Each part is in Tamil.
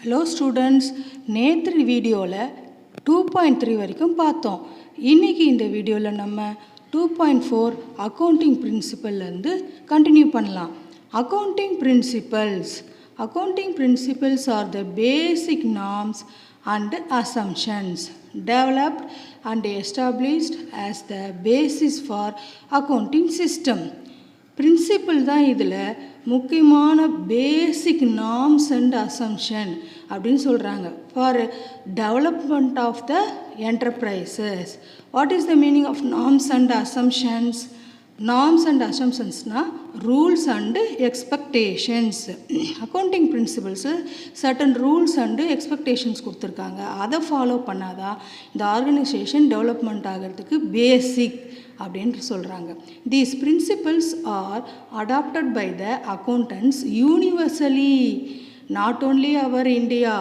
ஹலோ ஸ்டூடெண்ட்ஸ், நேற்று வீடியோவில் 2.3 வரைக்கும் பார்த்தோம். இன்றைக்கி இந்த வீடியோவில் நம்ம 2.4 அக்கௌண்டிங் பிரின்சிபல்லேருந்து கண்டினியூ பண்ணலாம். Accounting principles R the basic norms and assumptions developed and established as the basis for accounting system. Principle தான் இதில் முக்கியமான பேசிக் நார்ம்ஸ் அண்ட் அசம்ஷன் அப்படின்னு சொல்கிறாங்க for development of the enterprises. What is the meaning of norms and assumptions? Norms and அசம்ஷன்ஸ்னால் rules and expectations. Accounting principles certain rules and expectations கொடுத்துருக்காங்க. அதை ஃபாலோ பண்ணாதான் இந்த ஆர்கனைசேஷன் டெவலப்மெண்ட் ஆகிறதுக்கு பேசிக் அப்படின்ட்டு சொல்கிறாங்க. These principles are adopted by the accountants universally, not only our India,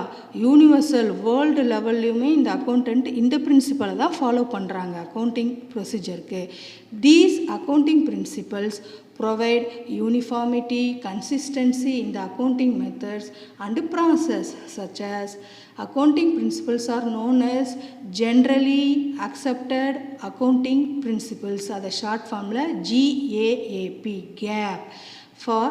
universal world லெவல்லையுமே இந்த அக்கௌண்டன்ட் இந்த பிரின்சிபலை தான் ஃபாலோ பண்ணுறாங்க அக்கௌண்டிங் ப்ரொசீஜருக்கு. These accounting principles provide uniformity, consistency in the accounting methods and process, such as accounting principles are known as generally accepted accounting principles. That is short formula GAAP. For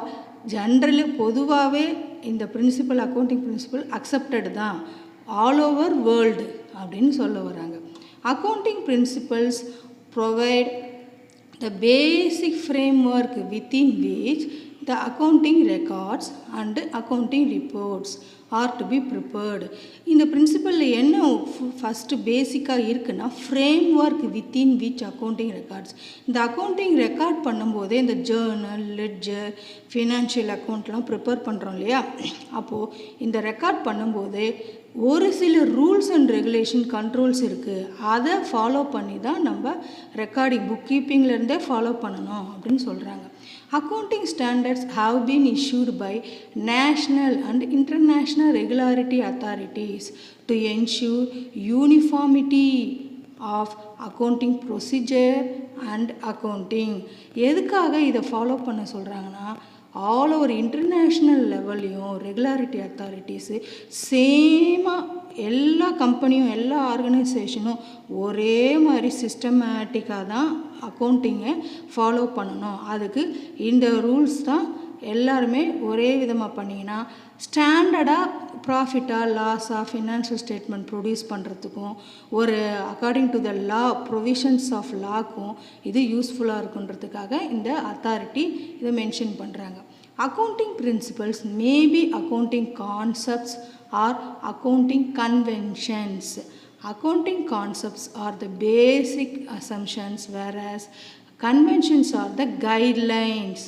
generally பொதுவாகவே இந்த பிரின்சிபல் அக்கௌண்டிங் பிரின்சிபல் அக்செப்டட் தான் ஆல் ஓவர் வேர்ல்டு அப்படின்னு சொல்ல வராங்க. Accounting principles provide the basic framework within which the accounting records and accounting reports are to be prepared. இந்த பிரின்சிபலில் என்ன ஃபஸ்ட்டு பேசிக்காக இருக்குன்னா framework within which accounting records. இந்த அக்கௌண்டிங் ரெக்கார்ட் பண்ணும்போதே இந்த ஜேர்னல், லெட்ஜர், ஃபினான்ஷியல் அக்கௌண்ட்லாம் ப்ரிப்பேர் பண்ணுறோம் இல்லையா, அப்போது இந்த ரெக்கார்ட் பண்ணும்போதே ஒரு சில ரூல்ஸ் அண்ட் ரெகுலேஷன் கண்ட்ரோல்ஸ் இருக்குது. அதை ஃபாலோ பண்ணி தான் நம்ம ரெக்கார்டிங் புக் கீப்பிங்லேருந்தே ஃபாலோ பண்ணணும் அப்படின்னு சொல்கிறாங்க. Accounting standards have been issued by national and international regularity authorities to ensure uniformity of accounting procedure and accounting. எதுக்காக இதை ஃபாலோ பண்ண சொல்கிறாங்கன்னா, ஆல் ஓவர் இன்டர்நேஷ்னல் லெவல்லையும் ரெகுலாரிட்டி அத்தாரிட்டிஸு சேமாக எல்லா கம்பெனியும் எல்லா ஆர்கனைசேஷனும் ஒரே மாதிரி சிஸ்டமேட்டிக்காக தான் அக்கௌண்டிங்கை ஃபாலோ பண்ணணும். அதுக்கு இந்த ரூல்ஸ் தான் எல்லாருமே ஒரே விதமாக பண்ணிங்கன்னா ஸ்டாண்டர்டாக ப்ராஃபிட்டாக லாஸாக ஃபினான்ஷியல் ஸ்டேட்மெண்ட் ப்ரொடியூஸ் பண்ணுறதுக்கும் ஒரு according to the law provisions of லாக்கும் இது யூஸ்ஃபுல்லாக இருக்குன்றதுக்காக இந்த அத்தாரிட்டி இதை மென்ஷன் பண்ணுறாங்க. Accounting principles may be accounting concepts or accounting conventions. Accounting concepts are the basic assumptions, whereas conventions are the guidelines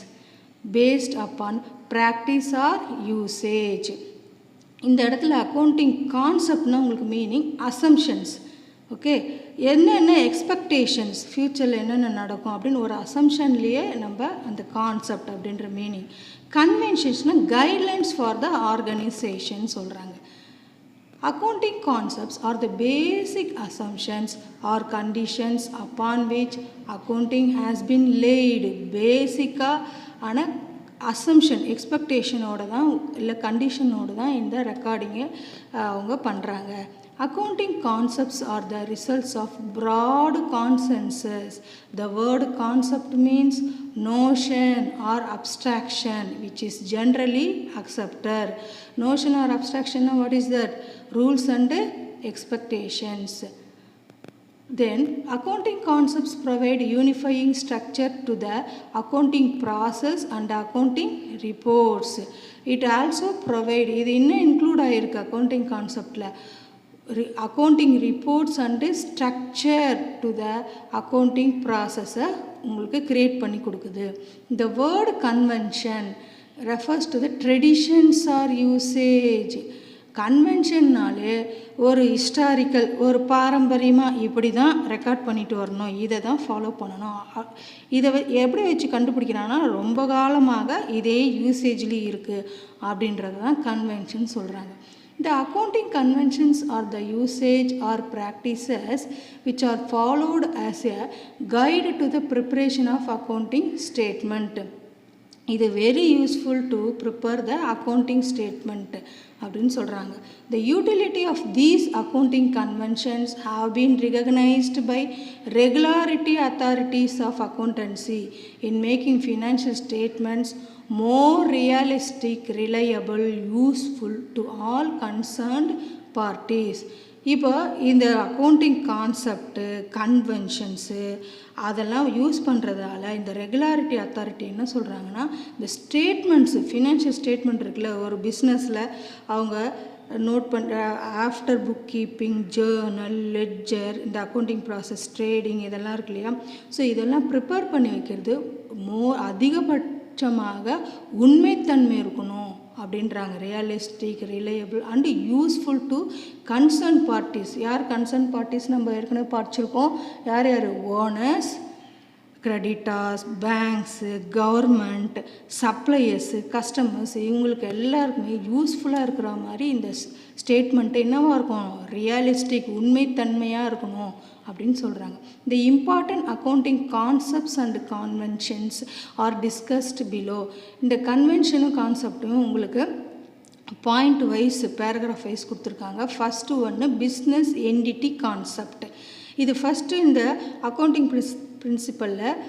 based upon practice or usage. இந்த இடத்துல அக்கௌண்டிங் கான்செப்ட்னா உங்களுக்கு மீனிங் அசம்ஷன்ஸ். ஓகே, என்னென்ன எக்ஸ்பெக்டேஷன்ஸ் ஃப்யூச்சரில் என்னென்ன நடக்கும் அப்படின்னு ஒரு அசம்ஷன்லேயே நம்ம அந்த கான்செப்ட் அப்படின்ற மீனிங். கன்வென்ஷன்ஸ்னால் கைட்லைன்ஸ் ஃபார் த ஆர்கனைசேஷன் சொல்கிறாங்க. Accounting concepts are the basic assumptions or conditions upon which accounting has been laid. பேசிக்கான அசம்ஷன் எக்ஸ்பெக்டேஷனோடு தான் இல்லை கண்டிஷனோடு தான் இந்த ரெக்கார்டிங்கை அவங்க பண்ணுறாங்க. Accounting concepts are the results of broad consensus. The word concept means notion or abstraction which is generally accepted. Notion or abstraction, what is that? Rules and expectations. Then accounting concepts provide unifying structure to the accounting process and accounting reports. It also provide, இது இன்னும் இன்க்ளூட் ஆகிருக்கு அக்கௌண்டிங் கான்செப்டில், accounting reports and structure to the accounting process உங்களுக்கு create பண்ணி கொடுக்குது. The word convention refers to the traditions or usage. கன்வென்ஷன்னாலே ஒரு ஹிஸ்டாரிக்கல், ஒரு பாரம்பரியமாக இப்படி தான் ரெக்கார்ட் பண்ணிட்டு வரணும், இதை தான் ஃபாலோ பண்ணணும். இதை எப்படி வச்சு கண்டுபிடிக்கிறாங்கன்னா ரொம்ப காலமாக இதே யூசேஜ்லேயும் இருக்குது அப்படின்றது தான் கன்வென்ஷன் சொல்கிறாங்க. The accounting conventions are the usage or practices which are followed as a guide to the preparation of accounting statement. இது very useful to prepare the accounting statement அப்படின்னு சொல்கிறாங்க. The utility of these accounting conventions have been recognized by regulatory authorities of accountancy in making financial statements more realistic, reliable, useful to all concerned parties. இப்போ இந்த அக்கௌண்டிங் கான்செப்டு, கன்வென்ஷன்ஸு அதெல்லாம் யூஸ் பண்ணுறதால இந்த ரெகுலாரிட்டி அத்தாரிட்டி என்ன சொல்கிறாங்கன்னா, இந்த ஸ்டேட்மெண்ட்ஸு, ஃபினான்ஷியல் ஸ்டேட்மெண்ட் இருக்குல்ல, ஒரு பிஸ்னஸில் அவங்க நோட் பண்ணுற after book keeping, Journal, ledger, இந்த அக்கௌண்டிங் ப்ராசஸ், ட்ரேடிங் இதெல்லாம் இருக்கு இல்லையா. ஸோ இதெல்லாம் ப்ரிப்பேர் பண்ணி வைக்கிறது அதிகபட்சமாக உண்மைத்தன்மை இருக்கணும் அப்படின்றாங்க. Realistic, reliable and useful to concern parties. யார் கன்சர்ன் பார்ட்டிஸ் நம்ம ஏற்கனவே படிச்சிருக்கோம். யார் யார்? Owners, creditors, banks, government, suppliers, customers, இவங்களுக்கு எல்லாருக்குமே யூஸ்ஃபுல்லாக இருக்கிற மாதிரி இந்த ஸ்டேட்மெண்ட்டு என்னவாக இருக்கும்? ரியலிஸ்டிக், உண்மைத்தன்மையாக இருக்கணும் அப்படின்னு சொல்கிறாங்க. The important accounting concepts and conventions are discussed below. இந்த கன்வென்ஷனும் கான்செப்டும் உங்களுக்கு பாயிண்ட் வைஸ், பேராகிராஃப் வைஸ் கொடுத்துருக்காங்க. ஃபஸ்ட்டு ஒன்று பிஸ்னஸ் என்டிட்டி கான்செப்ட். இது ஃபஸ்ட்டு இந்த அக்கௌண்டிங் பிரின்சிபலில்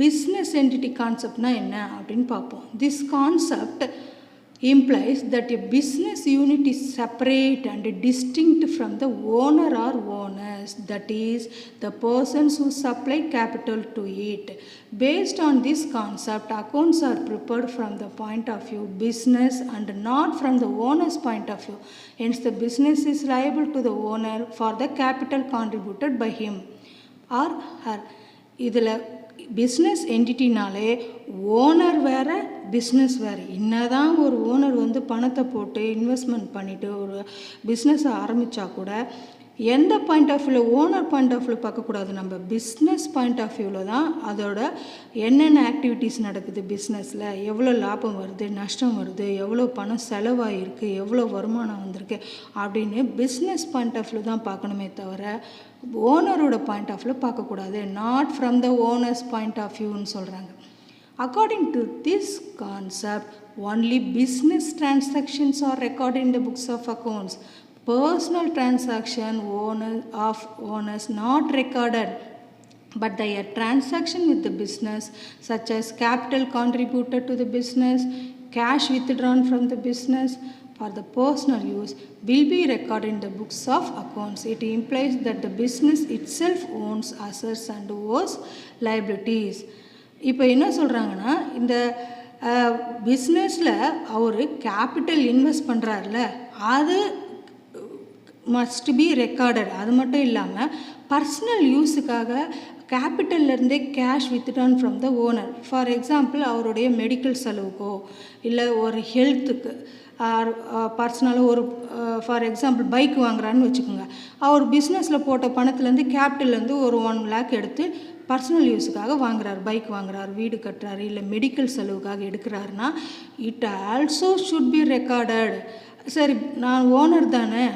பிஸ்னஸ் என்டிட்டி கான்செப்ட்னா என்ன அப்படின்னு பார்ப்போம். This concept implies that a business unit is separate and distinct from the owner or owners, that is, the persons who supply capital to it. Based on this concept, accounts are prepared from the point of view business and not from the owner's point of view. Hence, the business is liable to the owner for the capital contributed by him or her. இதில் பிஸ்னஸ் என்டிட்டினாலே ஓனர் வேறு, பிஸ்னஸ் வேறு. என்னதான் ஒரு ஓனர் வந்து பணத்தை போட்டு இன்வெஸ்ட்மெண்ட் பண்ணிவிட்டு ஒரு பிஸ்னஸை ஆரம்பித்தா கூட எந்த பாயிண்ட் ஆஃப் வியூவில், ஓனர் பாயிண்ட் ஆஃப் வியூவில் பார்க்கக்கூடாது. நம்ம பிஸ்னஸ் பாயிண்ட் ஆஃப் வியூவில் தான் அதோட என்னென்ன ஆக்டிவிட்டீஸ் நடக்குது, பிஸ்னஸில் எவ்வளோ லாபம் வருது, நஷ்டம் வருது, எவ்வளோ பணம் செலவாகிருக்கு, எவ்வளோ வருமானம் வந்திருக்கு அப்படின்னு பிஸ்னஸ் பாயிண்ட் ஆஃப் வியூ தான் பார்க்கணுமே தவிர ஓனரோட பாயிண்ட் ஆஃப் வியூவில் பார்க்கக்கூடாது. Not from the owner's point of வியூன்னு சொல்கிறாங்க. According to this concept only business transactions are recorded in the books of accounts. Personal transaction of owners not recorded, but their transaction with the business, such as capital contributed to the business, cash withdrawn from the business for the personal use, will be recorded in the books of accounts. It implies that the business itself owns assets and owes liabilities. இப்போ என்ன சொல்கிறாங்கன்னா, இந்த பிஸ்னஸில் அவர் கேபிட்டல் இன்வெஸ்ட் பண்ணுறாருல, அது மஸ்ட் பி ரெக்கார்டட். அது மட்டும் இல்லாமல் பர்சனல் யூஸுக்காக கேபிட்டல்லேருந்தே cash withdrawn from the owner. For example, அவருடைய மெடிக்கல் செலவுக்கோ இல்லை ஒரு ஹெல்த்துக்கு பர்சனலாக ஒரு ஃபார் எக்ஸாம்பிள் பைக் வாங்குறான்னு வச்சுக்கோங்க. அவர் பிஸ்னஸில் போட்ட பணத்துலேருந்து கேபிட்டல்லேருந்து ஒரு 1 lakh எடுத்து பர்சனல் யூஸுக்காக வாங்குறாரு, பைக் வாங்குறாரு, வீடு கட்டுறாரு, இல்லை மெடிக்கல் செலவுக்காக எடுக்கிறாருன்னா it also should be recorded. சரி, நான் ஓனர் தானே,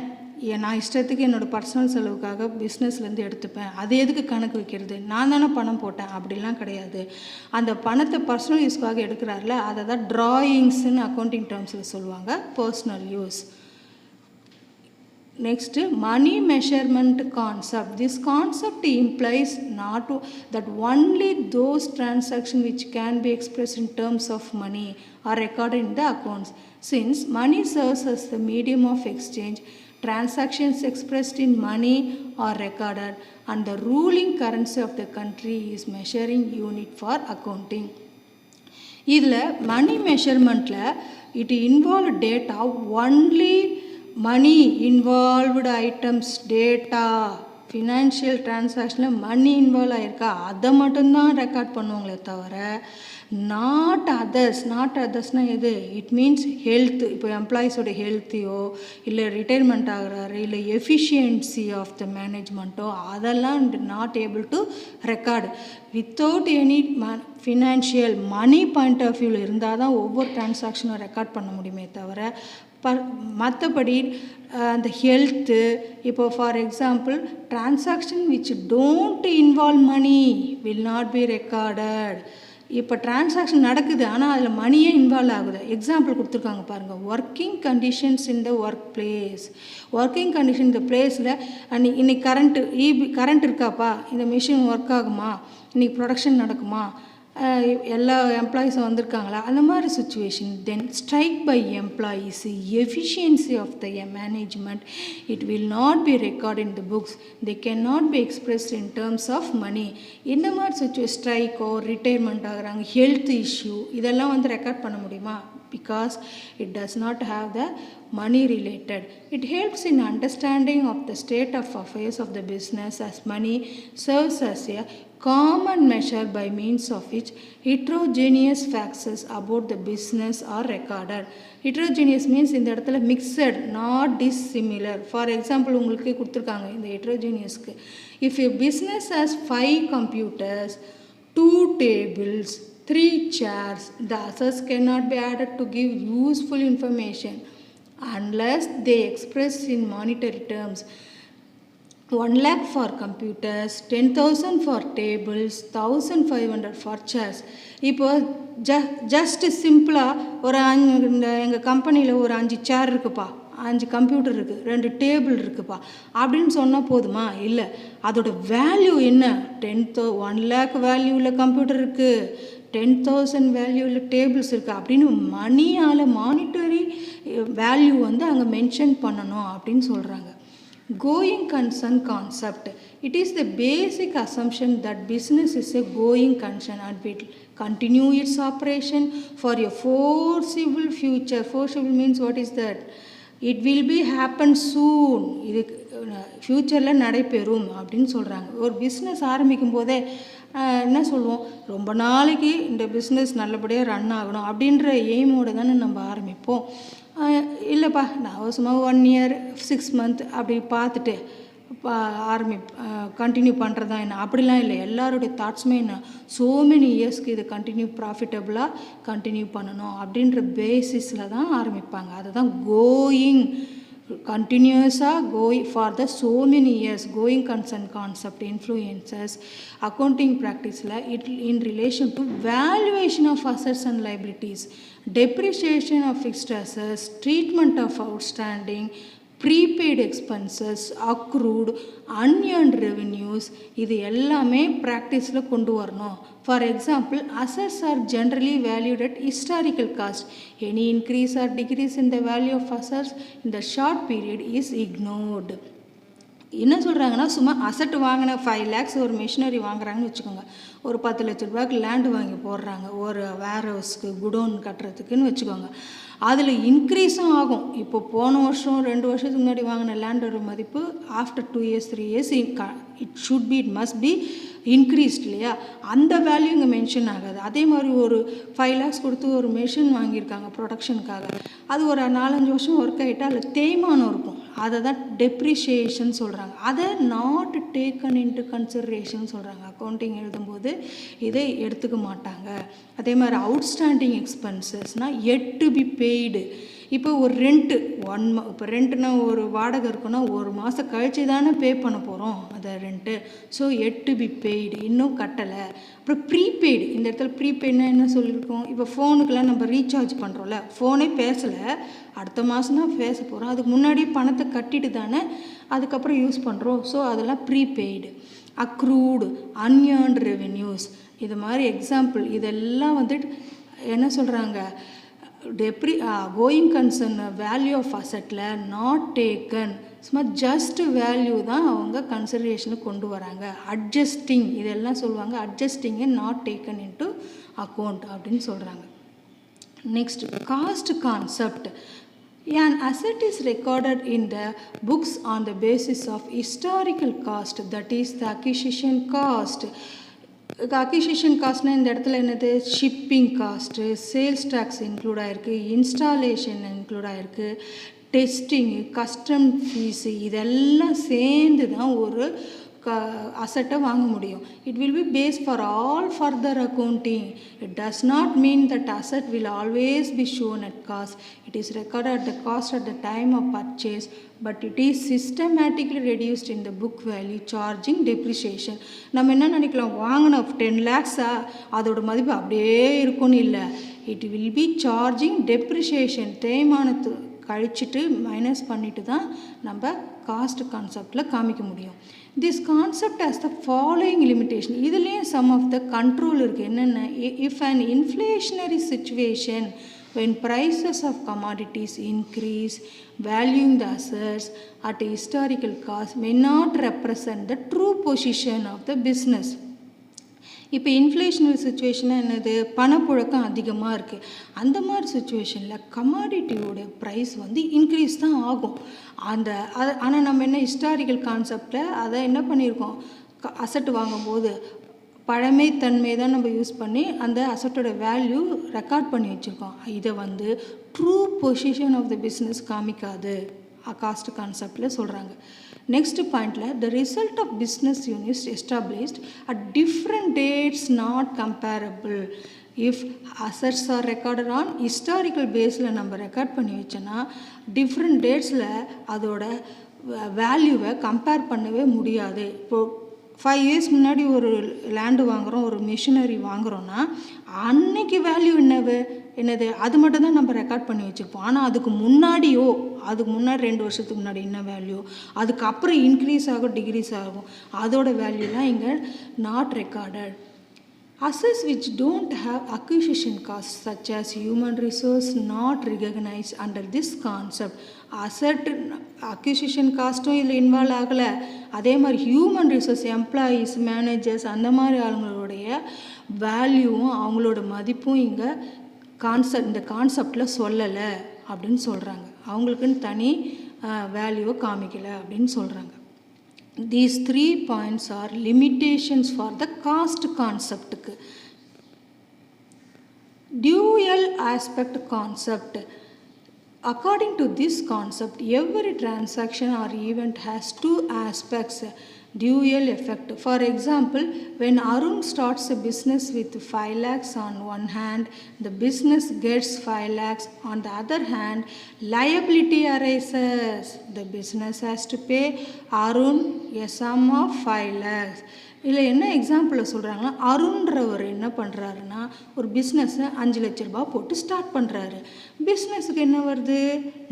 நான் இஷ்டத்துக்கு என்னோடய பர்சனல் செலவுக்காக பிஸ்னஸ்லேருந்து எடுத்துப்பேன், அது எதுக்கு கணக்கு வைக்கிறது, நான் தானே பணம் போட்டேன், அப்படிலாம் கிடையாது. அந்த பணத்தை பர்சனல் யூஸ்க்காக எடுக்கிறாருல, அதை தான் ட்ராயிங்ஸ்ன்னு அக்கௌண்டிங் டேர்ம்ஸில் சொல்லுவாங்க, personal use. Next, money measurement concept. This concept implies that only those transactions which can be expressed in terms of money are recorded in the accounts. Since money serves as the medium of exchange, transactions expressed in money are recorded, and the ruling currency of the country is measuring unit for accounting. இதில் மணி மெஷர்மெண்ட்டில் it involve data only. Money involved items, data, financial டிரான்சாக்ஷனில் மணி இன்வால்வ் ஆகிருக்கா அதை மட்டும்தான் ரெக்கார்ட் பண்ணுவாங்களே தவிர நாட் அதர்ஸ்னால் எது? It means health. இப்போ எம்ப்ளாயீஸோட ஹெல்த்தையோ இல்லை ரிட்டைர்மெண்ட் ஆகிறாரு இல்லை எஃபிஷியன்சி ஆஃப் த மேனேஜ்மெண்ட்டோ அதெல்லாம் not able to record. Without any financial money point of வியூவில் இருந்தால் தான் ஒவ்வொரு டிரான்சாக்ஷனும் ரெக்கார்ட் பண்ண முடியுமே தவிர மற்றபடி அந்த ஹெல்த்து, இப்போ for example transaction which don't involve money will not be recorded. இப்போ டிரான்சாக்ஷன் நடக்குது, ஆனால் அதில் மணியே இன்வால்வ் ஆகுது. எக்ஸாம்பிள் கொடுத்துருக்காங்க பாருங்கள். Working conditions in the work place. Working condition இந்த பிளேஸில் இன்னைக்கு கரண்ட் இருக்காப்பா, இந்த மிஷின் ஒர்க் ஆகுமா, இன்றைக்கி ப்ரொடக்ஷன் நடக்குமா, எல்லா எம்ப்ளாயீஸும் வந்திருக்காங்களா, அந்த மாதிரி situation. Then strike by employees, efficiency of the management, it will not be record in the books, they can not be expressed in terms of money. இந்த மாதிரி ஸ்ட்ரைக்கோ ரிட்டையர்மெண்ட் ஆகுறாங்க, ஹெல்த் இஷ்யூ, இதெல்லாம் வந்து ரெக்கார்ட் பண்ண முடியுமா? Because it does not have the money related. It helps in understanding of the state of affairs of the business, as money serves as a common measure by means of which heterogeneous facts about the business are recorded. Heterogeneous means இந்த இடத்துல mixed, not dissimilar. For example, உங்களுக்கு கொடுத்துருக்காங்க இந்த heterogeneousக்கு. If a business has 5 computers, 2 tables, 3 chairs, the assets cannot be added to give useful information unless they express in monetary terms. 1 lakh for computers, 10,000 for tables, 1,500 for chairs. இப்போ ஜஸ்ட் சிம்பிளாக ஒரு எங்கள் கம்பெனியில் ஒரு 5 சேர் இருக்குப்பா, 5 கம்ப்யூட்டர் இருக்குது, 2 டேபிள் இருக்குப்பா அப்படின்னு சொன்னால் போதுமா? இல்லை, அதோட வேல்யூ என்ன? 1 lakh வேல்யூவில் கம்ப்யூட்டர் இருக்குது, 10,000 வேல்யூவில் டேபிள்ஸ் இருக்குது அப்படின்னு மணியால் மானிட்டரி வேல்யூ வந்து அங்கே மென்ஷன் பண்ணணும் அப்படின்னு சொல்கிறாங்க. Going concern concept. It is the basic assumption that business is a going concern and will continue its operation for a foreseeable future. Foreseeable means what is that? It will be happen soon. இது ஃப்யூச்சரில் நடைபெறும் அப்படின்னு சொல்கிறாங்க. ஒரு பிஸ்னஸ் ஆரம்பிக்கும் போதே என்ன சொல்லுவோம், ரொம்ப நாளைக்கு இந்த பிஸ்னஸ் நல்லபடியாக ரன் ஆகணும் அப்படின்ற எய்மோடு தானே நம்ம ஆரம்பிப்போம். இல்லைப்பா நான் சும்மா 1 year 6 month அப்படி பார்த்துட்டு கண்டினியூ பண்ணுறதா என்ன, அப்படிலாம் இல்லை. எல்லாருடைய தாட்ஸுமே என்ன, ஸோ மெனி இயர்ஸ்க்கு இது கண்டினியூ ப்ராஃபிட்டபுளாக கண்டினியூ பண்ணணும் அப்படின்ற பேசிஸில் தான் ஆரம்பிப்பாங்க. அதுதான் கோயிங் கண்டினியூஸாக going for the so many years. Going concern concept influences accounting ப்ராக்டிஸில் in relation to valuation of assets and liabilities, depreciation of fixed assets, treatment of outstanding, prepaid expenses, accrued, unearned revenues, இது எல்லாமே ப்ராக்டிஸில் கொண்டு வரணும். For example, assets are generally valued at historical cost. Any increase or decrease in the value of assets in the short period is ignored. என்ன சொல்கிறாங்கன்னா, சும்மா அசட் வாங்கின 5 lakhs ஒரு மிஷினரி வாங்குறாங்கன்னு வச்சுக்கோங்க, ஒரு 10 லட்ச ரூபாய்க்கு லேண்டு வாங்கி போடுறாங்க ஒரு வேர் ஹவுஸ்க்கு குடோன் கட்டுறதுக்குன்னு வச்சுக்கோங்க. அதில் இன்க்ரீஸும் ஆகும். இப்போ போன வருஷம் 2 வருஷத்துக்கு முன்னாடி வாங்கின லேண்டோட மதிப்பு after 2 years 3 years it must be increased இல்லையா? அந்த வேல்யூ இங்கே மென்ஷன் ஆகாது. அதே மாதிரி ஒரு 5 lakhs கொடுத்து ஒரு மிஷின் வாங்கியிருக்காங்க ப்ரொடக்ஷனுக்காக, அது ஒரு 4-5 வருஷம் ஒர்க் ஆகிட்டா அதில் தேய்மானம் இருக்கும், அதை தான் டெப்ரிஷியேஷன் சொல்கிறாங்க. அதை நாட் டேக்கன் இன்டு கன்சிடரேஷன் சொல்கிறாங்க. அக்கௌண்டிங் எழுதும்போது இதை எடுத்துக்க மாட்டாங்க. அதே மாதிரி அவுட்ஸ்டாண்டிங் எக்ஸ்பென்சஸ்னால் எட் டு பி பெய்டு. இப்போ ஒரு ரெண்ட்டு இப்போ ரெண்ட்டுனா ஒரு வாடகை இருக்குன்னா ஒரு மாதம் கழிச்சு தானே பே பண்ண போகிறோம் அதை rent. So yet to be paid, இன்னும் கட்டலை. அப்புறம் ப்ரீபெய்டு. இந்த இடத்துல ப்ரீபெய்ட்னா என்ன சொல்லியிருக்கோம், இப்போ ஃபோனுக்கெலாம் நம்ம ரீசார்ஜ் பண்ணுறோம்ல, ஃபோனே பேசலை, அடுத்த மாதம் தான் பேச போகிறோம், அதுக்கு முன்னாடி பணத்தை கட்டிட்டு தானே அதுக்கப்புறம் யூஸ் பண்ணுறோம். ஸோ அதெல்லாம் ப்ரீபெய்டு. அக்ரூடு, அன்ஏர்ன்டு ரெவென்யூஸ், இது மாதிரி எக்ஸாம்பிள். இதெல்லாம் வந்துட்டு என்ன சொல்கிறாங்க, கோயிங் கன்சர்ன் வேல்யூ ஆஃப் அசட்டில் நாட் டேக்கன், சும்மா ஜஸ்ட் வேல்யூ தான் அவங்க கன்சிடரேஷனுக்கு கொண்டு வராங்க. அட்ஜஸ்டிங் இதெல்லாம் சொல்லுவாங்க, அட்ஜஸ்டிங்கை நாட் டேக்கன் இன்டு அக்கௌண்ட் அப்படின்னு சொல்கிறாங்க. Next, cost concept. An asset is recorded in the books on the basis of historical cost, that is the acquisition cost. Acquisition காஸ்ட்னால் இந்த இடத்துல என்னது, shipping cost, sales tax include ஆகிருக்கு, இன்ஸ்டாலேஷன் இன்க்ளூட் ஆகிருக்கு, டெஸ்டிங்கு, கஸ்டம் ஃபீஸு, இதெல்லாம் சேர்ந்து தான் ஒரு அசட்டை வாங்க முடியும். It will be base for all further accounting. It does not mean that asset will always be shown at cost. It is recorded at the cost at the time of purchase, but it is systematically reduced in the book value, charging depreciation. நம்ம என்ன நினைக்கலாம், வாங்கின 10 lakhs அதோட மதிப்பு அப்படியே இருக்கும்னு இல்லை. It will be charging depreciation, தேய்மானத்து கழிச்சிட்டு மைனஸ் பண்ணிட்டு தான் நம்ம காஸ்ட் கான்செப்டில் காமிக்க முடியும். This concept has the following limitation. இதுலேயும் சம் ஆஃப் த கண்ட்ரோல் இருக்குது. என்னென்ன, if an inflationary situation when prices of commodities increase, valuing the assets at a historical cost may not represent the true position of the business. இப்போ இன்ஃப்ளேஷனரி சுச்சுவேஷனாக என்னது, பணப்புழக்கம் அதிகமாக இருக்குது. அந்த மாதிரி சுச்சுவேஷனில் கமாடிட்டியோட ப்ரைஸ் வந்து இன்க்ரீஸ் தான் ஆகும். ஆனால் நம்ம என்ன ஹிஸ்டாரிக்கல் கான்செப்டில் அதை என்ன பண்ணியிருக்கோம், அசட் வாங்கும்போது பழமைத்தன்மை தான் நம்ம யூஸ் பண்ணி அந்த அசட்டோட வேல்யூ ரெக்கார்ட் பண்ணி வச்சுருக்கோம். இதை வந்து true position of the business காமிக்காது காஸ்ட் கான்செப்டில் சொல்கிறாங்க. நெக்ஸ்ட் பாயிண்டில், the result of business units established at different dates not comparable. If assets are recorded on historical பேஸில் நம்ம ரெக்கார்ட் பண்ணி வச்சோன்னா டிஃப்ரெண்ட் டேட்ஸில் அதோட வேல்யூவை கம்பேர் பண்ணவே முடியாது. இப்போது 5 years முன்னாடி ஒரு லேண்டு வாங்குகிறோம், ஒரு மிஷினரி வாங்குகிறோன்னா அன்னைக்கு வேல்யூ என்னது அது மட்டும் தான் நம்ம ரெக்கார்ட் பண்ணி வச்சுருப்போம். ஆனால் அதுக்கு முன்னாடி 2 வருஷத்துக்கு முன்னாடி என்ன வேல்யூ, அதுக்கப்புறம் இன்க்ரீஸ் ஆகும் டிக்ரீஸ் ஆகும், அதோட வேல்யூலாம் இங்கே not recorded. Assets which don't have acquisition costs such as human resource not recognized under this concept. Asset acquisition காஸ்ட்டும் இதில் இன்வால்வ் ஆகலை. அதே மாதிரி ஹியூமன் ரிசோர்ஸ், எம்ப்ளாயீஸ், மேனேஜர்ஸ், அந்த மாதிரி ஆளுங்களுடைய வேல்யூவும் அவங்களோட மதிப்பும் இங்கே இந்த கான்செப்டில் சொல்லலை அப்படின்னு சொல்கிறாங்க. அவங்களுக்குன்னு தனி வேல்யூவை காமிக்கலை அப்படின்னு சொல்கிறாங்க. These 3 points are limitations for the cost concept. Dual aspect concept. According to this concept, every transaction or event has 2 aspects. Dual effect. For example, when Arun starts a business with 5 lakhs on one hand, the business gets 5 lakhs. On the other hand, liability arises. The business has to pay Arun a sum of 5 lakhs. இதில் என்ன எக்ஸாம்பிளில் சொல்கிறாங்கன்னா, அருண்ன்றவர் என்ன பண்ணுறாருன்னா, ஒரு பிஸ்னஸை 5 லட்ச ரூபா போட்டு ஸ்டார்ட் பண்ணுறாரு. பிஸ்னஸுக்கு என்ன வருது,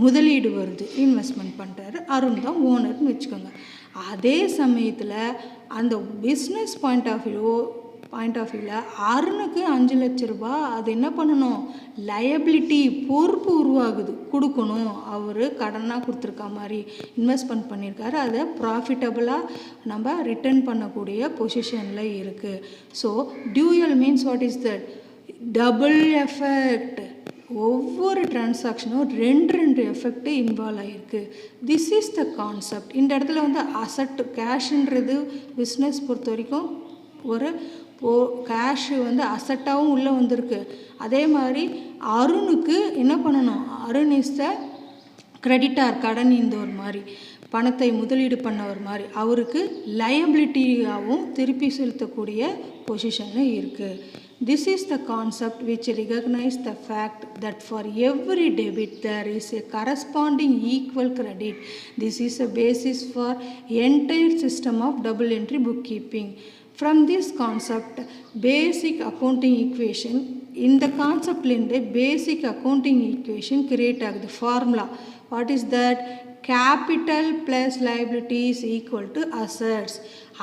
முதலீடு வருது, இன்வெஸ்ட்மெண்ட் பண்ணுறாரு. அருண் தான் ஓனர்னு வச்சுக்கோங்க. அதே சமயத்தில் அந்த பிஸ்னஸ் பாயிண்ட் ஆஃப் வியூவில் அருணுக்கு 5 லட்ச ரூபா அது என்ன பண்ணணும், லயபிலிட்டி, பொறுப்பு உருவாகுது, கொடுக்கணும். அவர் கடனாக கொடுத்துருக்க மாதிரி இன்வெஸ்ட்மெண்ட் பண்ணியிருக்காரு, அதை ப்ராஃபிட்டபுளாக நம்ம ரிட்டர்ன் பண்ணக்கூடிய பொசிஷனில் இருக்குது. So dual means what is that, double effect. ஒவ்வொரு டிரான்சாக்ஷனும் 2 எஃபெக்ட்டு இன்வால்வ் ஆகிருக்கு. This is the concept. இந்த இடத்துல வந்து அசட் கேஷுன்றது பிஸ்னஸ் பொறுத்த வரைக்கும் ஒரு கேஷு வந்து அசட்டாகவும் உள்ளே வந்திருக்கு. அதே மாதிரி அருணுக்கு என்ன பண்ணணும், அருண் இஸ் த கிரெடிட்டார், கடன் இந்த ஒரு மாதிரி பணத்தை முதலீடு பண்ண ஒரு மாதிரி, அவருக்கு லயபிலிட்டியாகவும் திருப்பி செலுத்தக்கூடிய பொசிஷனில் இருக்குது. This is the concept which recognizes the fact that for every debit there is a corresponding equal credit. This is a basis for entire system of double entry bookkeeping. From this concept, basic accounting equation, இந்த கான்செப்ட்லேருந்து பேசிக் அக்கௌண்டிங் ஈக்குவேஷன் கிரியேட் ஆகுது. Formula what is that, capital plus liabilities equal to assets.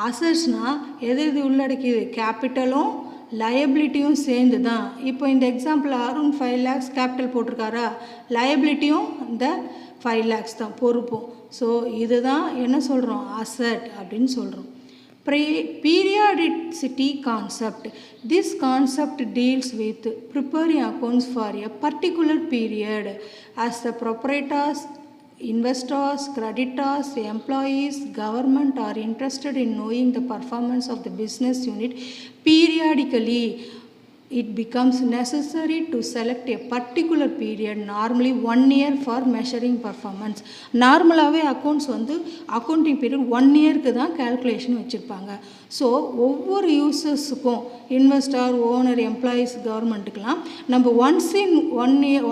அசட்ஸ்னால் எது உள்ளடக்கிது, கேபிட்டலும் லயபிலிட்டியும் சேர்ந்து தான். இப்போ இந்த எக்ஸாம்பிள் அருண் 5 lakhs கேபிட்டல் போட்டிருக்காரா, லயபிலிட்டியும் இந்த 5 lakhs தான் பொறுப்பும். ஸோ இதுதான் என்ன சொல்கிறோம், அசட் அப்படின்னு சொல்கிறோம். Periodicity concept. This concept deals with preparing accounts for a particular period. As the proprietors, investors, creditors, employees, government are interested in knowing the performance of the business unit periodically. it becomes necessary to select a particular period, normally 1 year, for measuring performance. நார்மலாகவே அக்கௌண்ட்ஸ் வந்து அக்கௌண்டிங் பீரியட் 1 இயருக்கு தான் கேல்குலேஷன் வச்சுருப்பாங்க. ஸோ ஒவ்வொரு யூசர்ஸுக்கும், இன்வெஸ்டர், ஓனர், எம்ப்ளாயீஸ், கவர்மெண்ட்டுக்கெலாம் நம்ம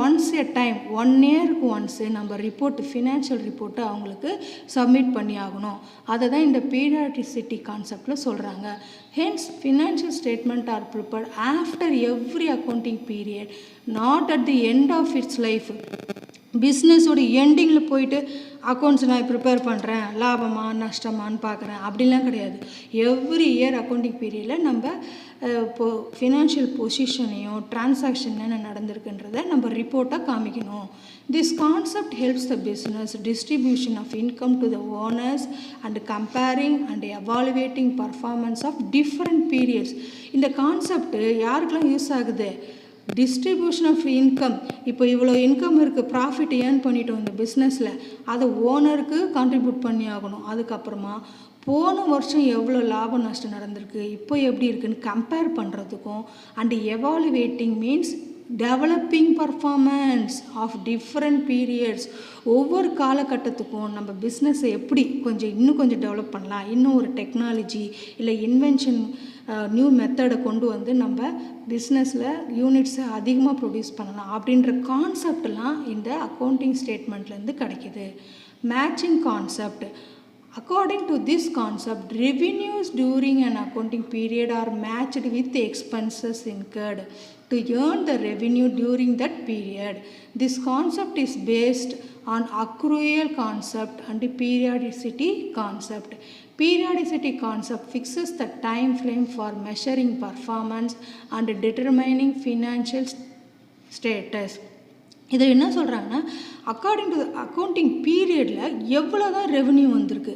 ஒன்ஸ் எ டைம் 1 இயருக்கு ஒன்ஸு நம்ம ரிப்போர்ட், ஃபினான்ஷியல் ரிப்போர்ட்டை அவங்களுக்கு சப்மிட் பண்ணி ஆகணும். அதை தான் இந்த பீரியாடிசிட்டி கான்செப்டில் சொல்கிறாங்க. Hence, financial statements are prepared after every accounting period, not at the end of its life. பிஸ்னஸோட எண்டிங்கில் போயிட்டு அக்கௌண்ட்ஸ் நான் ப்ரிப்பேர் பண்ணுறேன், லாபமா நஷ்டமானு பார்க்குறேன், அப்படிலாம் கிடையாது. எவ்ரி இயர் அக்கௌண்டிங் பீரியடில் நம்ம இப்போது ஃபினான்ஷியல் பொசிஷனையும் டிரான்சாக்ஷன் என்ன நடந்திருக்குன்றதை நம்ம ரிப்போர்ட்டாக காமிக்கணும். This concept helps the business distribution of income to the owners and comparing and evaluating performance of different periods. இந்த கான்செப்ட் யாருக்கெல்லாம் யூஸ் ஆகுது? Distribution of income. இப்போ இவ்வளோ இன்கம் இருக்குது, ப்ராஃபிட் ஏர்ன் பண்ணிட்டோம் இந்த பிஸ்னஸில், அதை ஓனருக்கு கான்ட்ரிபியூட் பண்ணி ஆகணும். அதுக்கப்புறமா போன வருஷம் எவ்வளோ லாபம் நஷ்டம் நடந்திருக்கு, இப்போ எப்படி இருக்குன்னு கம்பேர் பண்ணுறதுக்கும், and evaluating means developing performance of different periods. ஒவ்வொரு காலகட்டத்துக்கும் நம்ம பிஸ்னஸை எப்படி இன்னும் கொஞ்சம் டெவலப் பண்ணலாம், இன்னும் ஒரு டெக்னாலஜி இல்லை இன்வென்ஷன், நியூ மெத்தடை கொண்டு வந்து நம்ம பிஸ்னஸில் யூனிட்ஸை அதிகமாக ப்ரொடியூஸ் பண்ணலாம் அப்படின்ற கான்செப்டெலாம் இந்த அக்கௌண்டிங் ஸ்டேட்மெண்ட்லேருந்து கிடைக்கிது. Matching concept. According to this concept, revenues during an accounting period are matched with the expenses incurred to earn the revenue during that period. This concept is based on accrual concept and periodicity concept. Periodicity concept fixes the time frame for measuring performance and determining financial status. இதில் என்ன சொல்கிறாங்கன்னா, அக்கார்டிங் டு அக்கௌண்டிங் பீரியடில் எவ்வளோ தான் ரெவன்யூ வந்திருக்கு,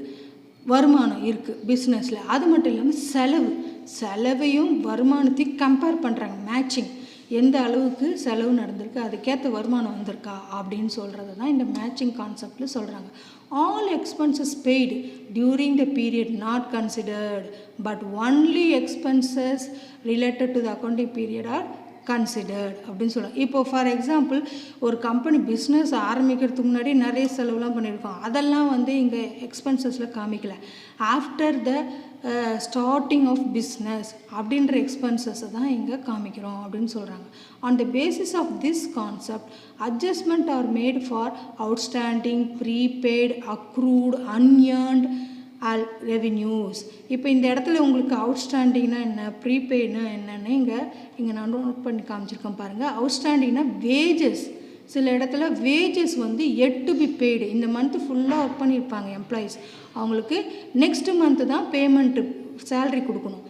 வருமானம் இருக்குது பிஸ்னஸில், அது மட்டும் இல்லாமல் செலவையும் வருமானத்தையும் கம்பேர் பண்ணுறாங்க. மேட்சிங், எந்த அளவுக்கு செலவு நடந்திருக்கு, அதுக்கேற்ற வருமானம் வந்திருக்கா அப்படின்னு சொல்கிறது தான் இந்த மேட்சிங் கான்செப்டில் சொல்கிறாங்க. All expenses paid during the period not considered, but only expenses related to the accounting period are considered அப்படின்னு சொல்லுவாங்க. இப்போது ஃபார் எக்ஸாம்பிள், ஒரு கம்பெனி பிஸ்னஸ் ஆரம்பிக்கிறதுக்கு முன்னாடி நிறைய செலவுலாம் பண்ணியிருக்கோம், அதெல்லாம் இங்கே எக்ஸ்பென்சஸில் காமிக்கல. After the starting of business அப்படின்ற எக்ஸ்பென்சஸை தான் இங்கே காமிக்கிறோம் அப்படின்னு சொல்கிறாங்க. On the basis of this concept, adjustment are made for outstanding, prepaid, accrued, unearned revenues. இப்போ இந்த இடத்துல உங்களுக்கு அவுட்ஸ்டாண்டிங்னா என்ன, ப்ரீபெய்ட்னா என்னன்னு இங்கே நான் நோட் பண்ணி காமிச்சிருக்கேன் பாருங்கள். அவுட்ஸ்டாண்டிங்னா வேஜஸ். சில இடத்துல wages yet to be paid, இந்த மந்த்து ஃபுல்லாக ஒர்க் பண்ணியிருப்பாங்க எம்ப்ளாயீஸ், அவங்களுக்கு நெக்ஸ்ட் மந்த்து தான் பேமெண்ட்டு சேலரி கொடுக்கணும்.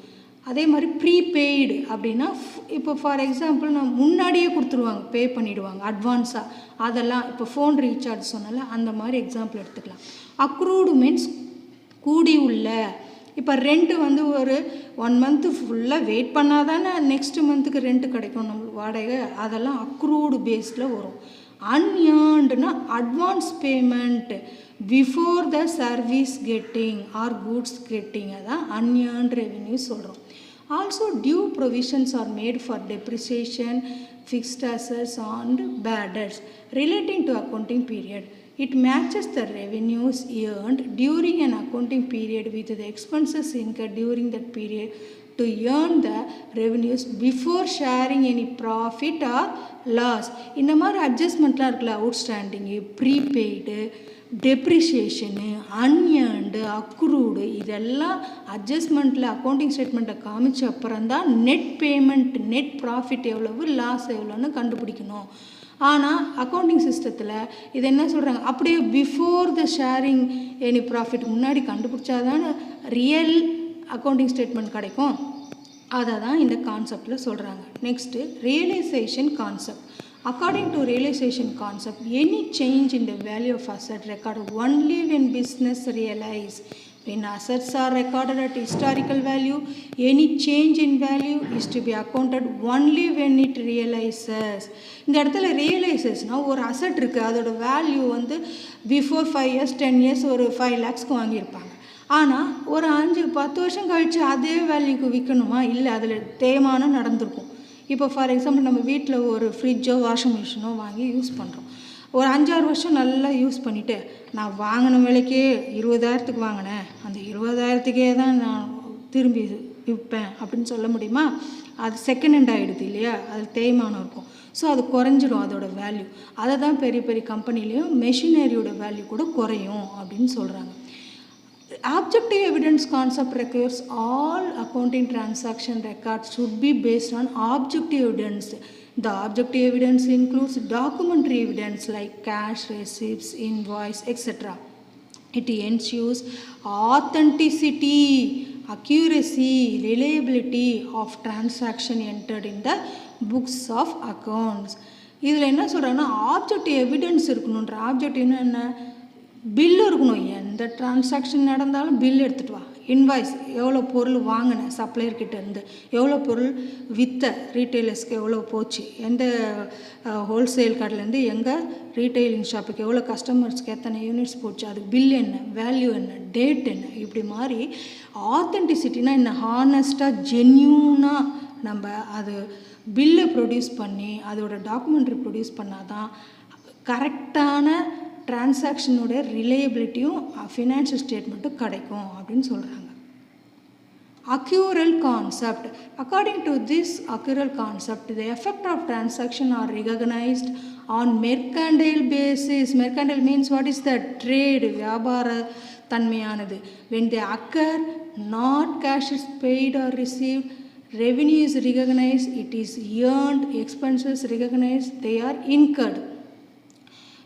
அதே மாதிரி ப்ரீபெய்டு அப்படின்னா இப்போ ஃபார் எக்ஸாம்பிள் நான் முன்னாடியே கொடுத்துருவாங்க, பே பண்ணிவிடுவாங்க அட்வான்ஸாக, அதெல்லாம் இப்போ ஃபோன் ரீசார்ஜ் சொன்னால அந்த மாதிரி எக்ஸாம்பிள் எடுத்துக்கலாம். அக்ரூடு மீன்ஸ் கூடி உள்ள. இப்போ ரெண்ட்டு ஒரு 1 மந்த்து ஃபுல்லாக வெயிட் பண்ணால் தானே நெக்ஸ்ட் மந்த்துக்கு ரெண்ட்டு கிடைக்கும் நம்மளுக்கு வாடகை, அதெல்லாம் அக்ரூடு பேஸில் வரும். அன்ஏர்ன்டுனா advance payment before the service getting or goods getting, அதான் அன்ஏர்ன்ட் ரெவென்யூ சொல்கிறோம். Also due provisions are made for depreciation, fixed assets and bad debts relating to accounting period. It matches the revenues earned during an accounting period with the expenses incurred during that period to earn the revenues before sharing any profit or loss. இந்த மாதிரி அட்ஜஸ்ட்மெண்ட்லாம் இருக்குல்ல, அவுட்ஸ்டாண்டிங்கு, ப்ரீபெய்டு, டெப்ரிசியேஷனு, அன்ஏர்ன்டு, அக்ரூடு, இதெல்லாம் அட்ஜஸ்ட்மெண்ட்டில் அக்கௌண்டிங் ஸ்டேட்மெண்ட்டை காமிச்ச அப்புறம் தான் நெட் பேமெண்ட், நெட் ப்ராஃபிட் எவ்வளவு, லாஸ் எவ்வளோன்னு கண்டுபிடிக்கணும். ஆனால் அக்கௌண்டிங் சிஸ்டத்தில் இது என்ன சொல்கிறாங்க, அப்படியே before the sharing any profit முன்னாடி கண்டுபிடிச்சா தானே ரியல் அக்கௌண்டிங் ஸ்டேட்மெண்ட் கிடைக்கும். அதை தான் இந்த கான்செப்டில் சொல்கிறாங்க. Next realisation concept. According to realisation concept, any change in the value of asset record only when business realise. When assets are recorded at historical value, any change in value is to be accounted only when it realizes. இந்த இடத்துல ரியலைசஸ்னால் ஒரு அசட் இருக்குது, அதோட வேல்யூ பிஃபோர் 5 years 10 years ஒரு 5 lakhsக்கு வாங்கியிருப்பாங்க. ஆனால் ஒரு 5-10 வருஷம் கழித்து அதே வேல்யூக்கு விற்கணுமா? இல்லை, அதில் தேய்மானம் நடந்திருக்கும். இப்போ ஃபார் எக்ஸாம்பிள் நம்ம வீட்டில் ஒரு ஃப்ரிட்ஜோ வாஷிங் மிஷினோ வாங்கி யூஸ் பண்ணுறோம். ஒரு 5-6 வருஷம் நல்லா யூஸ் பண்ணிவிட்டு நான் வாங்கின விலைக்கே 20,000க்கு வாங்கினேன், அந்த 20,000க்கே தான் நான் திரும்பி விற்பேன் அப்படின்னு சொல்ல முடியுமா? அது செகண்ட் ஹேண்ட் ஆகிடுது இல்லையா, அது தேய்மானம் இருக்கும். ஸோ அது குறைஞ்சிடும் அதோட வேல்யூ. அதை தான் பெரிய பெரிய கம்பெனிலையும் மெஷினரியோட வேல்யூ கூட குறையும் அப்படின்னு சொல்கிறாங்க. Objective evidence concept requires all accounting transaction records should be based on objective evidence. The objective evidence includes documentary evidence like cash, receipts, invoice, etc. It ensures authenticity, accuracy, reliability of transaction entered in the books of accounts. இதில் என்ன சொல்கிறாங்கன்னா ஆப்ஜெக்டிவ் எவிடன்ஸ் இருக்கணுன்ற. ஆப்ஜெக்டிவ்னா என்ன? பில் இருக்கணும். எந்த டிரான்சாக்ஷன் நடந்தாலும் பில் எடுத்துகிட்டு வா. இன்வாய்ஸ், எவ்வளோ பொருள் வாங்கினேன் சப்ளையர்கிட்டேருந்து, எவ்வளோ பொருள் விற்ற ரீட்டைலர்ஸ்க்கு எவ்வளோ போச்சு, எந்த ஹோல்சேல் கடையிலேருந்து எங்கள் ரீட்டைலிங் ஷாப்புக்கு எவ்வளோ கஸ்டமர்ஸ்க்கு எத்தனை யூனிட்ஸ் போச்சு, அதுக்கு பில் என்ன, வேல்யூ என்ன, டேட் என்ன, இப்படி மாதிரி ஆத்தென்டிசிட்டினா என்ன, ஹானஸ்ட்டாக ஜென்யூனாக நம்ம அது பில்லை ப்ரொடியூஸ் பண்ணி அதோட டாக்குமெண்ட்ரி ப்ரொடியூஸ் பண்ணால் தான் கரெக்டான டிரான்சாக்ஷனோட ரிலையபிலிட்டியும் ஃபினான்ஷியல் ஸ்டேட்மெண்ட்டும் கிடைக்கும் அப்படின்னு சொல்கிறாங்க. Accrual concept. According to this accrual concept, the effect of transaction are recognized on mercantile basis. Mercantile means what is that? Trade, வியாபார தன்மையானது. When they occur, not cash is paid or received, revenue is recognized, it is earned, expenses recognized, they are incurred.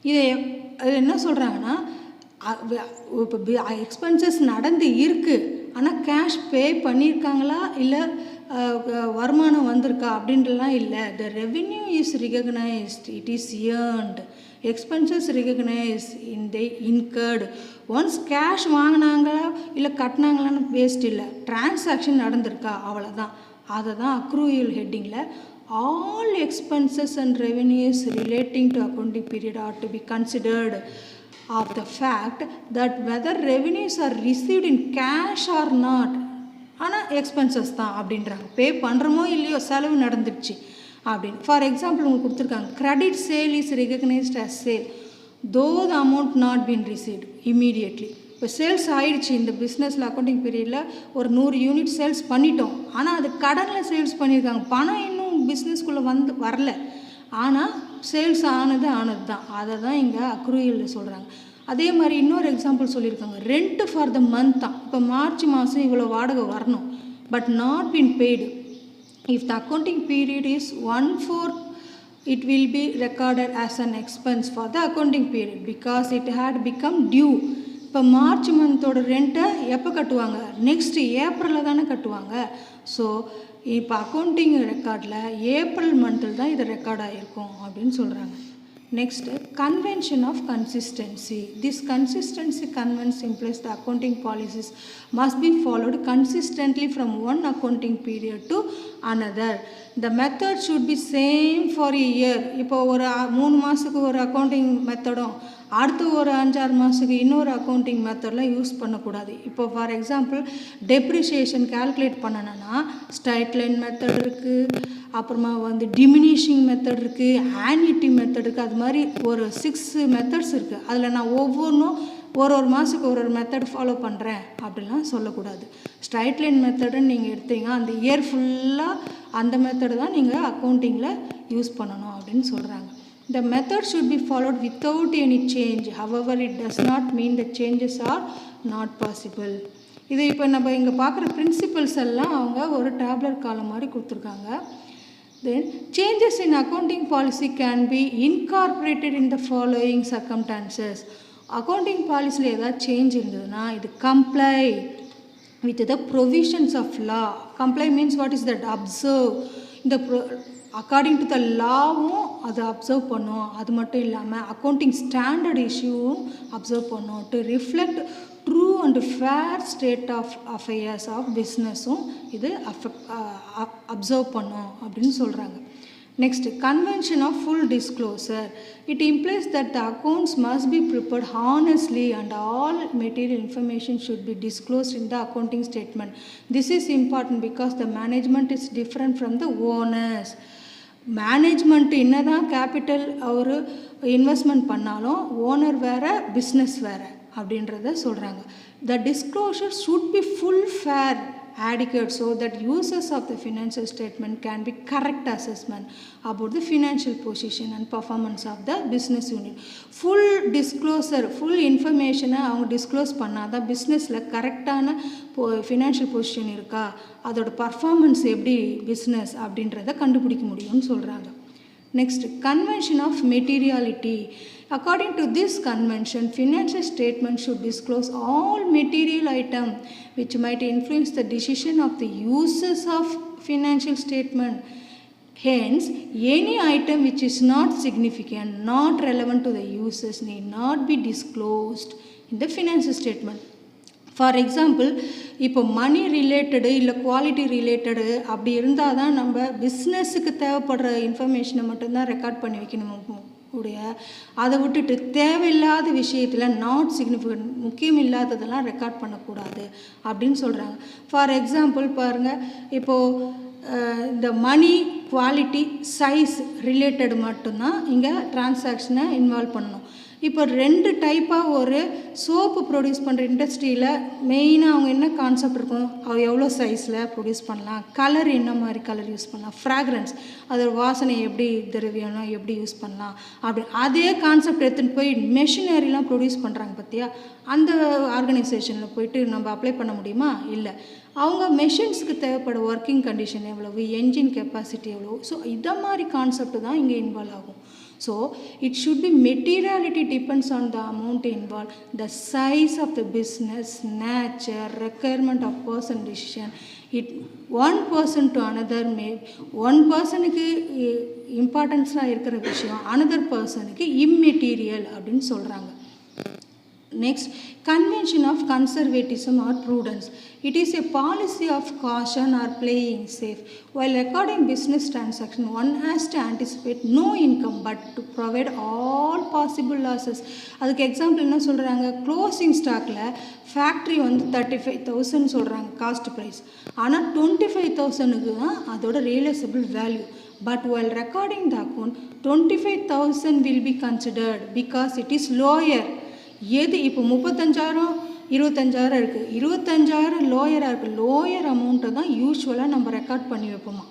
இதை என்ன சொல்கிறாங்கன்னா, இப்போ எக்ஸ்பென்சஸ் நடந்து இருக்குது, ஆனால் கேஷ் பே பண்ணியிருக்காங்களா இல்லை வருமானம் வந்திருக்கா அப்படின்றலாம் இல்லை. The revenue is recognised, it is earned, expenses recognised, in they incurred. Once cash வாங்கினாங்களா இல்லை கட்டினாங்களான்னு பேஸ்ட் இல்லை, டிரான்சாக்ஷன் நடந்திருக்கா அவ்வளோதான். அதை தான் அக்ரூயல் ஹெட்டிங்கில் all expenses and revenues relating to accounting period are to be considered of the fact that whether revenues are received in cash or not, ஆனால் எக்ஸ்பென்சஸ் தான் அப்படின்றாங்க. பே பண்ணுறமோ இல்லையோ செலவு நடந்துடுச்சு அப்படின்னு. ஃபார் எக்ஸாம்பிள் உங்களுக்கு கொடுத்துருக்காங்க, credit sale is recognised as sale though the amount not been received immediately. இப்போ சேல்ஸ் ஆகிடுச்சு இந்த பிஸ்னஸில் அக்கௌண்டிங் பீரியடில் ஒரு 100 யூனிட் சேல்ஸ் பண்ணிட்டோம், ஆனால் அது கடனில் சேல்ஸ் பண்ணியிருக்காங்க, பணம் இன்னும் பிஸ்னஸ்குள்ளே வரல, ஆனால் சேல்ஸ் ஆனது தான். அதை தான் இங்கே அக்ரூயலில் சொல்கிறாங்க. அதே மாதிரி இன்னொரு எக்ஸாம்பிள் சொல்லியிருக்காங்க, ரெண்ட் ஃபார் த மந்த் தான். இப்போ மார்ச் மாதம் இவ்வளோ வாடகை வரணும், but not been paid. If the accounting period is 1/4, it will be recorded as an expense for the accounting period because it had become due. இப்போ மார்ச் மந்தோட ரெண்ட்டை எப்போ கட்டுவாங்க? நெக்ஸ்ட் ஏப்ரலில் தானே கட்டுவாங்க. ஸோ இப்போ அக்கௌண்டிங் ரெக்கார்டில் ஏப்ரல் மந்தில் தான் இது ரெக்கார்ட் ஆகிருக்கும் அப்படின்னு சொல்கிறாங்க. Next convention of consistency. This consistency convention implies the accounting policies must be followed consistently from one accounting period to another. The method should be same for a year. இப்போ ஒரு 3 மாதத்துக்கு ஒரு அக்கௌண்டிங் மெத்தடும் அடுத்து ஒரு 5-6 மாதத்துக்கு இன்னொரு அக்கௌண்டிங் மெத்தட்லாம் யூஸ் பண்ணக்கூடாது. இப்போ ஃபார் எக்ஸாம்பிள் டெப்ரிசியேஷன் கால்குலேட் பண்ணணுன்னா ஸ்ட்ரைட் லைன் மெத்தட் இருக்குது, அப்புறமா டிமினிஷிங் மெத்தட் இருக்குது, ஆன்யூட்டி மெத்தட் இருக்குது. அது மாதிரி ஒரு 6 மெத்தட்ஸ் இருக்குது. அதில் நான் ஒவ்வொன்றும் ஒரு மாதத்துக்கு ஒரு மெத்தட் ஃபாலோ பண்ணுறேன் அப்படிலாம் சொல்லக்கூடாது. ஸ்ட்ரைட் லைன் மெத்தடுன்னு நீங்கள் எடுத்தீங்க, அந்த இயர் ஃபுல்லாக அந்த மெத்தடு தான் நீங்கள் அக்கௌண்டிங்கில் யூஸ் பண்ணணும் அப்படின்னு சொல்கிறாங்க. The method should be followed without any change. However, it does not mean the changes are not possible. இது இப்போ நம்ம இங்கே பார்க்குற பிரின்சிபல்ஸ் எல்லாம் அவங்க ஒரு டேப்லெட் காலம் மாதிரி கொடுத்துருக்காங்க. Then changes in accounting policy can be incorporated in the following circumstances. Accounting பாலிசியில் ஏதாவது சேஞ்ச் இருந்ததுன்னா இது comply with the provisions of law. Comply means what is that? Observe. இந்த அக்கார்டிங் டு த லாவும் அதை அப்சர்வ் பண்ணும். அது மட்டும் இல்லாமல் அக்கௌண்டிங் ஸ்டாண்டர்ட் இஷ்யூவும் அப்சர்வ் பண்ணும். To reflect true and fair state of affairs of பிஸ்னஸும் இது அப்சர்வ் பண்ணும் அப்படின்னு சொல்கிறாங்க. Next, convention of full disclosure. It implies that the accounts must be prepared honestly and all material information should be disclosed in the accounting statement. This is important because the management is different from the owners. Management என்ன தான் கேபிட்டல் ஒரு இன்வெஸ்ட்மெண்ட் பண்ணாலும் ஓனர் வேறு பிஸ்னஸ் வேறு அப்படின்றத சொல்கிறாங்க. The disclosure should be full fair adequate so that users of the financial statement can be correct assessment about the financial position and performance of the business unit. Full disclosure, full information அவங்க டிஸ்க்ளோஸ் பண்ணாதான் பிஸ்னஸில் கரெக்டான ஃபினான்ஷியல் பொசிஷன் இருக்கா, அதோட பர்ஃபார்மன்ஸ் எப்படி பிஸ்னஸ் அப்படின்றத கண்டுபிடிக்க முடியும்னு சொல்கிறாங்க. Next, convention of materiality. According to this convention, financial statement should disclose all material items which might influence the decision of the users of financial statement. Hence, any item which is not significant, not relevant to the users need not be disclosed in the financial statement. For example இப்போ மணி ரிலேட்டடு இல்லை குவாலிட்டி ரிலேட்டடு அப்படி இருந்தால் தான் நம்ம பிஸ்னஸுக்கு தேவைப்படுற இன்ஃபர்மேஷனை மட்டும்தான் ரெக்கார்ட் பண்ணி வைக்கணும் உடைய. அதை விட்டுட்டு தேவையில்லாத விஷயத்தில் நாட் சிக்னிஃபிகண்ட் முக்கியம் இல்லாததெல்லாம் ரெக்கார்ட் பண்ணக்கூடாது அப்படின்னு சொல்கிறாங்க. ஃபார் எக்ஸாம்பிள் பாருங்கள், இப்போது இந்த மணி குவாலிட்டி சைஸ் ரிலேட்டடு மட்டும்தான் இங்கே டிரான்சாக்ஷனை இன்வால்வ் பண்ணணும். இப்போ 2 டைப்பாக ஒரு சோப்பு ப்ரொடியூஸ் பண்ணுற இண்டஸ்ட்ரியில் மெயினாக அவங்க என்ன கான்செப்ட் இருக்கும், அவங்க எவ்வளோ சைஸில் ப்ரொடியூஸ் பண்ணலாம், கலர் என்ன மாதிரி கலர் யூஸ் பண்ணலாம், ஃப்ராக்ரன்ஸ் அதோட வாசனை எப்படி திரவியம்னா எப்படி யூஸ் பண்ணலாம் அப்படி அதே கான்செப்ட் எடுத்துகிட்டு போய் மெஷினரிலாம் ப்ரொடியூஸ் பண்ணுறாங்க பார்த்தியா, அந்த ஆர்கனைசேஷனில் போயிட்டு நம்ம அப்ளை பண்ண முடியுமா? இல்லை. அவங்க மெஷின்ஸுக்கு தேவைப்பட ஒர்க்கிங் கண்டிஷன் எவ்வளவு, என்ஜின் கெப்பாசிட்டி எவ்வளோ, ஸோ இதை மாதிரி கான்செப்ட் தான் இங்கே இன்வால்வ் ஆகும். So, it should be materiality depends on the amount involved, the size of the business, nature, requirement of person decision. One person to another may, one personக்கு இம்பார்ட்டன்ஸாக இருக்கிற விஷயம் another personக்கு immaterial அப்படின்னு சொல்கிறாங்க. Next, convention of conservatism or prudence. It is a policy of caution or playing safe. While recording business transaction, one has to anticipate no income but to provide all possible losses. அதுக்கு எக்ஸாம்பிள் என்ன சொல்கிறாங்க, க்ளோசிங் ஸ்டாக்கில் ஃபேக்ட்ரி வந்து 35,000 சொல்கிறாங்க காஸ்ட் ப்ரைஸ், ஆனால் 25,000க்கு தான் அதோட realisable value. But while recording the account, 25,000 will be considered because it is lower. எது இப்போ 35,000 25,000 இருக்குது, 25,000 லோயராக இருக்குது, லோயர் அமௌண்ட்டை தான் யூஸ்வலாக நம்ம ரெக்கார்ட் பண்ணி வைப்போமா.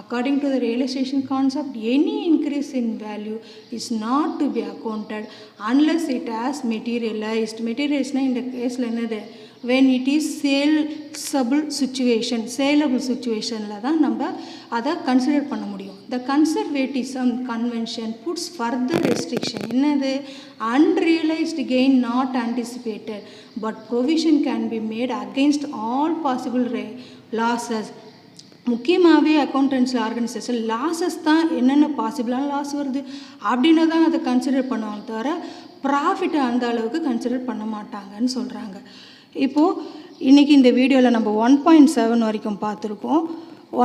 According to the realization concept, any increase in value is not to be accounted unless it has materialized. Materialized இந்த கேஸில் என்னது, when it is saleable situation, saleable situationல தான் நம்ம அதை கன்சிடர் பண்ண முடியும். The conservatism convention puts further restriction. என்னது, unrealized gain not anticipated but provision can be made against all possible losses. முக்கியமாகவே அக்கௌண்டன்சி ஆர்கனைசேஷன் லாஸஸ் தான் என்னென்ன பாசிபிளான லாஸ் வருது அப்படின்னு தான் அதை கன்சிடர் பண்ணுவாங்க, தவிர ப்ராஃபிட்டை அந்த அளவுக்கு கன்சிடர் பண்ண மாட்டாங்கன்னு சொல்கிறாங்க. இப்போது இன்றைக்கி இந்த வீடியோவில் நம்ம 1.7 வரைக்கும் பார்த்துருக்கோம்.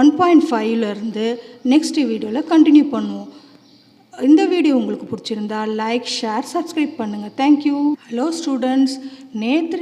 1.5லேருந்து நெக்ஸ்ட் வீடியோவில் கண்டினியூ பண்ணுவோம். இந்த வீடியோ உங்களுக்கு பிடிச்சிருந்தா லைக், ஷேர், சப்ஸ்கிரைப் பண்ணுங்கள். தேங்க்யூ. ஹலோ ஸ்டூடெண்ட்ஸ், நேற்று